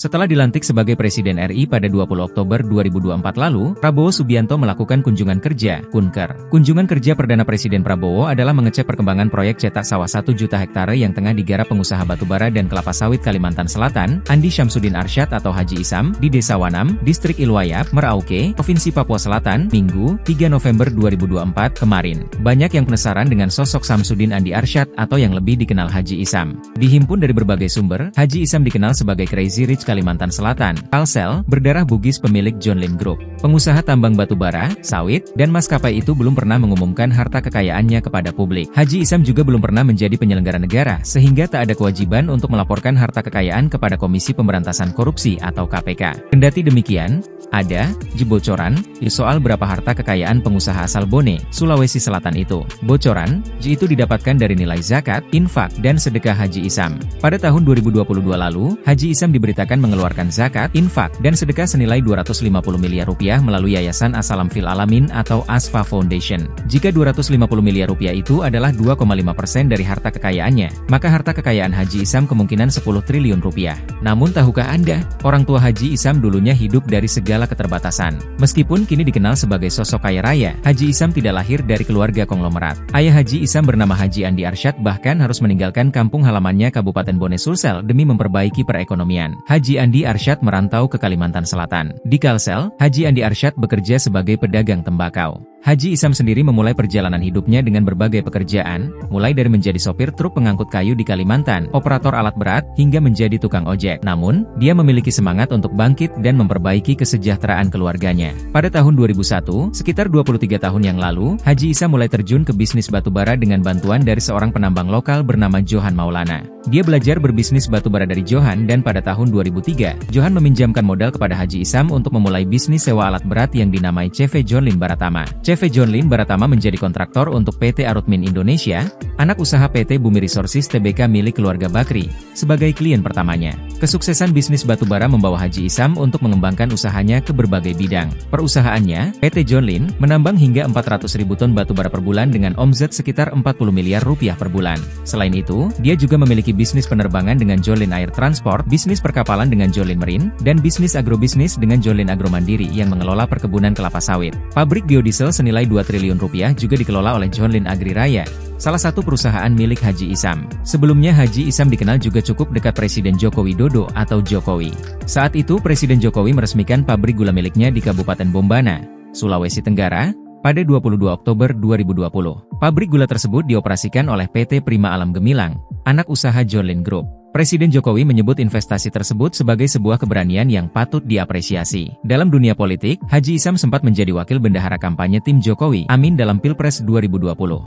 Setelah dilantik sebagai Presiden RI pada 20 Oktober 2024 lalu, Prabowo Subianto melakukan kunjungan kerja, Kunker. Kunjungan kerja Perdana Presiden Prabowo adalah mengecek perkembangan proyek cetak sawah 1 juta hektare yang tengah digarap pengusaha batubara dan kelapa sawit Kalimantan Selatan, Andi Syamsuddin Arsyad atau Haji Isam, di Desa Wanam, Distrik Ilwayap, Merauke, Provinsi Papua Selatan, Minggu, 3 November 2024 kemarin. Banyak yang penasaran dengan sosok Syamsuddin Andi Arsyad atau yang lebih dikenal Haji Isam. Dihimpun dari berbagai sumber, Haji Isam dikenal sebagai Crazy Rich Kalimantan Selatan, Kalsel, berdarah Bugis pemilik John Lynn Group. Pengusaha tambang batubara, sawit, dan maskapai itu belum pernah mengumumkan harta kekayaannya kepada publik. Haji Isam juga belum pernah menjadi penyelenggara negara, sehingga tak ada kewajiban untuk melaporkan harta kekayaan kepada Komisi Pemberantasan Korupsi atau KPK. Kendati demikian, ada bocoran soal berapa harta kekayaan pengusaha asal Bone, Sulawesi Selatan itu. Bocoran itu didapatkan dari nilai zakat, infak, dan sedekah Haji Isam. Pada tahun 2022 lalu, Haji Isam diberitakan mengeluarkan zakat, infak, dan sedekah senilai 250 miliar rupiah melalui Yayasan As-Salam Fil Alamin atau ASFA Foundation. Jika 250 miliar rupiah itu adalah 2,5% dari harta kekayaannya, maka harta kekayaan Haji Isam kemungkinan 10 triliun rupiah. Namun tahukah Anda, orang tua Haji Isam dulunya hidup dari segala keterbatasan. Meskipun kini dikenal sebagai sosok kaya raya, Haji Isam tidak lahir dari keluarga konglomerat. Ayah Haji Isam bernama Haji Andi Arsyad bahkan harus meninggalkan kampung halamannya Kabupaten Bone Sulsel demi memperbaiki perekonomian. Haji Andi Arsyad merantau ke Kalimantan Selatan. Di Kalsel, Haji Andi Arsyad bekerja sebagai pedagang tembakau. Haji Isam sendiri memulai perjalanan hidupnya dengan berbagai pekerjaan, mulai dari menjadi sopir truk pengangkut kayu di Kalimantan, operator alat berat, hingga menjadi tukang ojek. Namun, dia memiliki semangat untuk bangkit dan memperbaiki kesejahteraan keluarganya. Pada tahun 2001, sekitar 23 tahun yang lalu, Haji Isam mulai terjun ke bisnis batubara dengan bantuan dari seorang penambang lokal bernama Johan Maulana. Dia belajar berbisnis batubara dari Johan dan pada tahun 2003, Johan meminjamkan modal kepada Haji Isam untuk memulai bisnis sewa alat berat yang dinamai CV John Lynn Baratama. CV John Lynn Baratama menjadi kontraktor untuk PT Arutmin Indonesia, anak usaha PT Bumi Resources Tbk milik keluarga Bakri, sebagai klien pertamanya. Kesuksesan bisnis batubara membawa Haji Isam untuk mengembangkan usahanya ke berbagai bidang. Perusahaannya, PT John Lynn, menambang hingga 400.000 ton batubara per bulan dengan omzet sekitar 40 miliar rupiah per bulan. Selain itu, dia juga memiliki bisnis penerbangan dengan John Lynn Air Transport, bisnis perkapalan dengan John Lynn Marine, dan bisnis agrobisnis dengan John Lynn Agro Mandiri yang mengelola perkebunan kelapa sawit. Pabrik biodiesel senilai 2 triliun rupiah juga dikelola oleh John Lynn Agri Raya, salah satu perusahaan milik Haji Isam. Sebelumnya Haji Isam dikenal juga cukup dekat Presiden Joko Widodo atau Jokowi. Saat itu Presiden Jokowi meresmikan pabrik gula miliknya di Kabupaten Bombana, Sulawesi Tenggara, pada 22 Oktober 2020. Pabrik gula tersebut dioperasikan oleh PT Prima Alam Gemilang, anak usaha John Lynn Group. Presiden Jokowi menyebut investasi tersebut sebagai sebuah keberanian yang patut diapresiasi. Dalam dunia politik, Haji Isam sempat menjadi wakil bendahara kampanye tim Jokowi Amin dalam Pilpres 2020.